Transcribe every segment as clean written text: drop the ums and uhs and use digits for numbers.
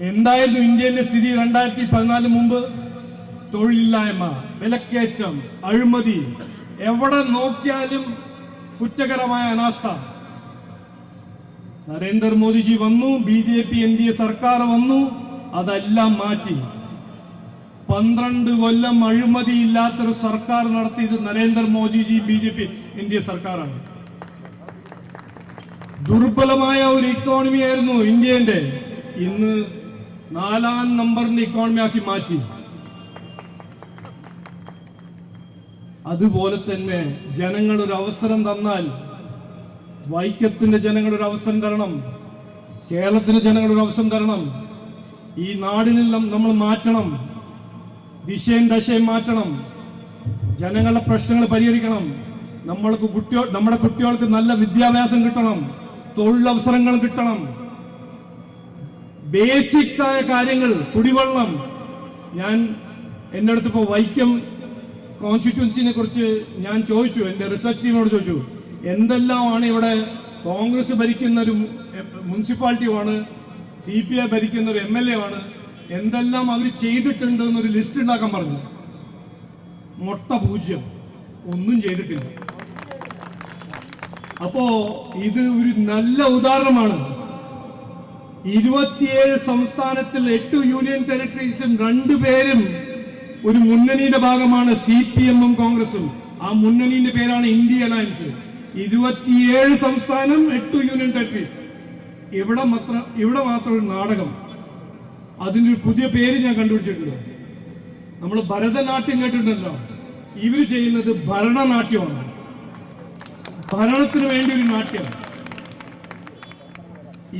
എന്തായിരുന്നു ഇന്ത്യന്റെ സ്ഥിതി 2014 മുമ്പ്? തൊഴിലില്ലായ്മ, വിലക്കയറ്റം, അഴിമതി, എവിടെ നോക്കിയാലും കുറ്റകരമായ അനാസ്ഥ. നരേന്ദ്രമോദിജി വന്നു, BJP NDA സർക്കാർ വന്നു, അതെല്ലാം മാറ്റി 12 കൊല്ലം അഴിമതിയില്ലാത്തൊരു സർക്കാർ നടത്തിയത് നരേന്ദ്രമോദിജി BJP NDA സർക്കാരാണ്. ദുർബലമായ ഒരു ഇക്കോണമി ആയിരുന്നു ഇന്ത്യന്റെ, ഇന്ന് 4ാം നമ്പറിന്റെ ഇക്കോണമി ആക്കി മാറ്റി. അതുപോലെ തന്നെ ജനങ്ങളൊരു അവസരം തന്നാൽ, വൈക്കത്തിന്റെ ജനങ്ങളൊരു അവസരം തരണം, കേരളത്തിന്റെ ജനങ്ങളൊരു അവസരം തരണം. ഈ നാടിനെല്ലാം നമ്മൾ മാറ്റണം, ദിശയും ദശയും മാറ്റണം, ജനങ്ങളുടെ പ്രശ്നങ്ങൾ പരിഹരിക്കണം. നമ്മുടെ കുട്ടികൾക്ക് നല്ല വിദ്യാഭ്യാസം കിട്ടണം, തൊഴിലവസരങ്ങൾ കിട്ടണം, ബേസിക്കായ കാര്യങ്ങൾ, കുടിവെള്ളം. ഞാൻ എന്റെ അടുത്തിപ്പോ വൈക്കം കോൺസ്റ്റിറ്റ്യുവൻസിനെ കുറിച്ച് ഞാൻ ചോദിച്ചു, എന്റെ റിസർച്ച് ടീമിനോട് ചോദിച്ചു, എന്തെല്ലാമാണ് ഇവിടെ കോൺഗ്രസ് ഭരിക്കുന്ന ഒരു മുനിസിപ്പാലിറ്റിയുമാണ്, CPI ഭരിക്കുന്ന ഒരു MLA ആണ്, എന്തെല്ലാം അവർ ചെയ്തിട്ടുണ്ട് എന്നൊരു ലിസ്റ്റ് ഉണ്ടാക്കാൻ പറഞ്ഞു. മൊട്ട 0, ഒന്നും ചെയ്തിട്ടില്ല. അപ്പോ ഇത് ഒരു നല്ല ഉദാഹരണമാണ്. 27 സംസ്ഥാനത്തിൽ 8 യൂണിയൻ ടെറിട്ടറീസിലും 2 പേരും ഒരു മുന്നണിയുടെ ഭാഗമാണ്, CPM-ഉം കോൺഗ്രസും. ആ മുന്നണിയുടെ പേരാണ് ഇന്ത്യ അലയൻസ്. 27 സംസ്ഥാനം, 8 യൂണിയൻ ടെറിട്ടറീസ്. ഇവിടെ മാത്രം ഒരു നാടകം. അതിനൊരു പുതിയ പേര് ഞാൻ കണ്ടുപിടിച്ചിട്ടുണ്ട്. നമ്മൾ ഭരതനാട്യം കേട്ടിട്ടുണ്ടല്ലോ, ഇവര് ചെയ്യുന്നത് ഭരണനാട്യമാണ്. ഭരണത്തിന് വേണ്ടി ഒരു നാട്യം.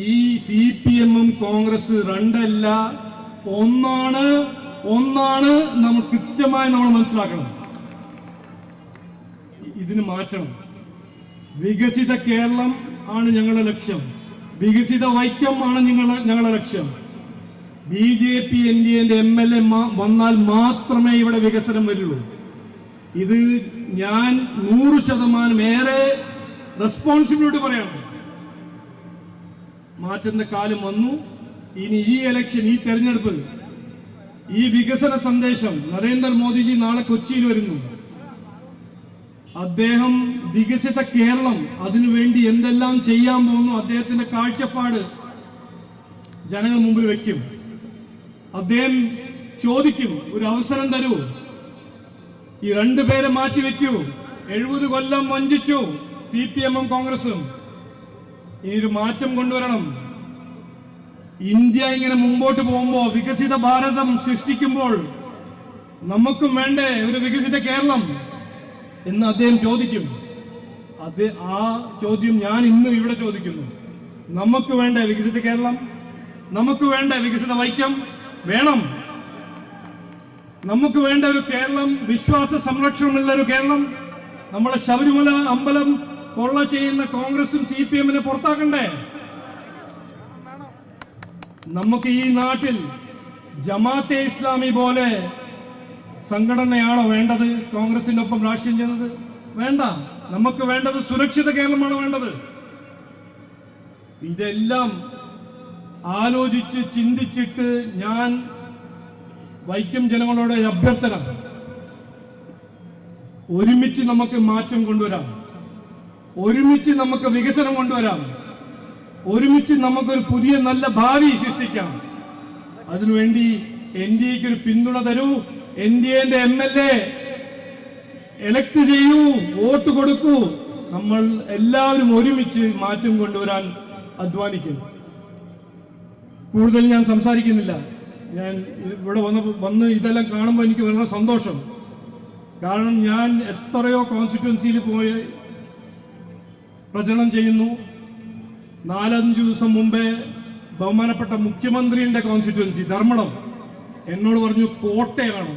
ഈ CPM-ഉം കോൺഗ്രസ് 2 അല്ല, ഒന്നാണ് നമ്മൾ കൃത്യമായി മനസ്സിലാക്കണം. ഇതിന് മാറ്റണം. വികസിത കേരളം ആണ് ഞങ്ങളുടെ ലക്ഷ്യം, വികസിത വൈക്കം ആണ് ഞങ്ങളുടെ ലക്ഷ്യം. BJP NDA MLA വന്നാൽ മാത്രമേ ഇവിടെ വികസനം വരുള്ളൂ. ഇത് ഞാൻ 100% ഏറെ റെസ്പോൺസിബിലിറ്റി പറയണം. മാറ്റുന്ന കാലം വന്നു. ഇനി ഈ ഇലക്ഷൻ, ഈ തെരഞ്ഞെടുപ്പ്, ഈ വികസന സന്ദേശം, നരേന്ദ്രമോദിജി നാളെ കൊച്ചിയിൽ വരുന്നു. അദ്ദേഹം വികസിത കേരളം, അതിനുവേണ്ടി എന്തെല്ലാം ചെയ്യാൻ പോകുന്നു, അദ്ദേഹത്തിന്റെ കാഴ്ചപ്പാട് ജനങ്ങൾ മുമ്പിൽ വയ്ക്കും. അദ്ദേഹം ചോദിക്കും, ഒരു അവസരം തരൂ, ഈ 2 പേരെ മാറ്റിവെക്കൂ. 70 കൊല്ലം വഞ്ചിച്ചു CPM-ഉം കോൺഗ്രസും. ഇനിയൊരു മാറ്റം കൊണ്ടുവരണം. ഇന്ത്യ ഇങ്ങനെ മുമ്പോട്ട് പോകുമ്പോ, വികസിത ഭാരതം സൃഷ്ടിക്കുമ്പോൾ നമുക്കും വേണ്ടേ ഒരു വികസിത കേരളം എന്ന് അദ്ദേഹം ചോദിക്കും. ആ ചോദ്യം ഞാൻ ഇന്ന് ഇവിടെ ചോദിക്കുന്നു. നമുക്ക് വേണ്ടേ വികസിത കേരളം? നമുക്ക് വേണ്ട വികസിത വൈക്കം? വേണം. നമുക്ക് വേണ്ട ഒരു കേരളം, വിശ്വാസ സംരക്ഷണമുള്ള ഒരു കേരളം. നമ്മളെ ശബരിമല അമ്പലം കൊള്ള ചെയ്യുന്ന കോൺഗ്രസും CPM-നെ പുറത്താക്കണ്ടേ? നമുക്ക് ഈ നാട്ടിൽ ജമാഅത്തെ ഇസ്ലാമി പോലെ സംഘടനയാണോ വേണ്ടത് കോൺഗ്രസിന്റെ ഒപ്പം രാഷ്ട്രീയം ചെയ്യുന്നത്? വേണ്ട. നമുക്ക് വേണ്ടത് സുരക്ഷിത കേരളമാണ് വേണ്ടത്. ഇതെല്ലാം ആലോചിച്ച് ചിന്തിച്ചിട്ട് ഞാൻ വൈക്കം ജനങ്ങളോട് അഭ്യർത്ഥന, ഒരുമിച്ച് നമുക്ക് മാറ്റം കൊണ്ടുവരാം, ഒരുമിച്ച് നമുക്ക് വികസനം കൊണ്ടുവരാം, ഒരുമിച്ച് നമുക്കൊരു പുതിയ നല്ല ഭാവി സൃഷ്ടിക്കാം. അതിനുവേണ്ടി NDAക്ക് ഒരു പിന്തുണ തരൂ. NDAന്റെ MLA എലക്ട് ചെയ്യൂ, വോട്ട് കൊടുക്കൂ. നമ്മൾ എല്ലാവരും ഒരുമിച്ച് മാറ്റം കൊണ്ടുവരാൻ അധ്വാനിക്കും. കൂടുതൽ ഞാൻ സംസാരിക്കുന്നില്ല. ഞാൻ ഇവിടെ വന്ന് ഇതെല്ലാം കാണുമ്പോൾ എനിക്ക് വളരെ സന്തോഷം. കാരണം ഞാൻ എത്രയോ കോൺസ്റ്റിറ്റ്യുവൻസിയിൽ പോയി പ്രചരണം ചെയ്യുന്നു. 4-5 ദിവസം മുമ്പേ ബഹുമാനപ്പെട്ട മുഖ്യമന്ത്രിയുടെ കോൺസ്റ്റിറ്റ്യുവൻസി ധർമ്മടം എന്നോട് പറഞ്ഞു, കോട്ടയാണ്,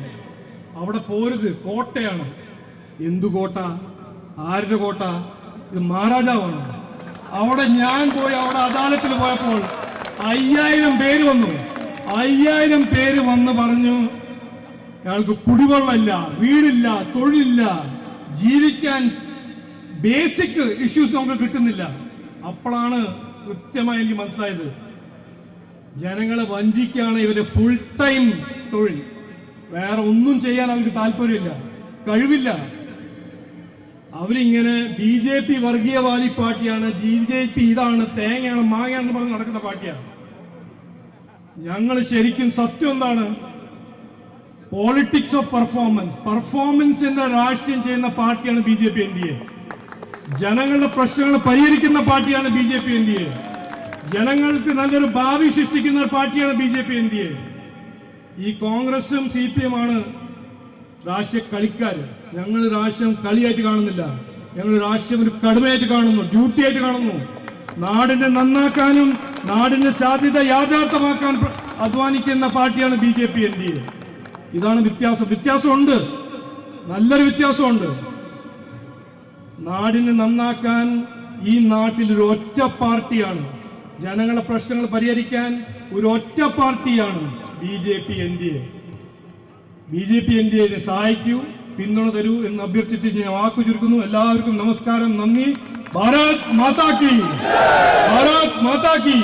അവിടെ പോരുത്, കോട്ടയാണ്. എന്തു കോട്ട? ആരുടെ കോട്ട? ഇത് മഹാരാജാവാണ്. അവിടെ ഞാൻ പോയി, അവിടെ അദാലത്തിൽ പോയപ്പോൾ 5000 പേര് വന്നു. 5000 പേര് വന്ന് പറഞ്ഞു, അയാൾക്ക് കുടിവെള്ളമില്ല, വീടില്ല, തൊഴിലില്ല, ജീവിക്കാൻ ബേസിക് ഇഷ്യൂസ് നമുക്ക് കിട്ടുന്നില്ല. അപ്പോഴാണ് കൃത്യമായി എനിക്ക് മനസ്സിലായത് ജനങ്ങളെ വഞ്ചിക്കാണ് ഇവര് ഫുൾ ടൈം തൊഴിൽ. വേറെ ഒന്നും ചെയ്യാൻ അവർക്ക് താല്പര്യമില്ല, കഴിവില്ല. അവരിങ്ങനെ BJP വർഗീയവാദി പാർട്ടിയാണ്, BJP ഇതാണ്, തേങ്ങയാണ്, മാങ്ങയാണെന്ന് പറഞ്ഞ് നടക്കുന്ന പാർട്ടിയാണ്. ഞങ്ങൾ ശരിക്കും സത്യം എന്താണ്? പോളിറ്റിക്സ് ഓഫ് പെർഫോമൻസിന്റെ രാഷ്ട്രീയം ചെയ്യുന്ന പാർട്ടിയാണ് BJP NDA. ജനങ്ങളുടെ പ്രശ്നങ്ങൾ പരിഹരിക്കുന്ന പാർട്ടിയാണ് BJP NDA. ജനങ്ങൾക്ക് നല്ലൊരു ഭാവി സൃഷ്ടിക്കുന്ന പാർട്ടിയാണ് BJP NDA. ഈ കോൺഗ്രസും CPM ആണ് രാഷ്ട്രീയ കളിക്കാർ. ഞങ്ങൾ രാഷ്ട്രീയം കളിയായിട്ട് കാണുന്നില്ല, ഞങ്ങൾ രാഷ്ട്രീയം ഒരു കടമയായിട്ട് കാണുന്നു, ഡ്യൂട്ടിയായിട്ട് കാണുന്നു. നാടിനെ നന്നാക്കാനും നാടിന്റെ സാധ്യത യാഥാർത്ഥ്യമാക്കാൻ അധ്വാനിക്കുന്ന പാർട്ടിയാണ് BJP NDA. ഇതാണ് വ്യത്യാസം. വ്യത്യാസമുണ്ട്, നല്ലൊരു വ്യത്യാസമുണ്ട്. നാടിനെ നന്നാക്കാൻ ഈ നാട്ടിൽ ഒരു ഒറ്റ പാർട്ടിയാണ്, ജനങ്ങളുടെ പ്രശ്നങ്ങൾ പരിഹരിക്കാൻ ഒരു ഒറ്റ പാർട്ടിയാണ് BJP NDA. BJP NDA സഹായിക്കൂ, പിന്തുണ തരൂ എന്ന് അഭ്യർത്ഥിച്ച് ഞാൻ വാക്കു ചുരുക്കുന്നു. എല്ലാവർക്കും നമസ്കാരം, നന്ദി. ഭാരത് മാതാ കി, ഭാരത് മാതാ കി.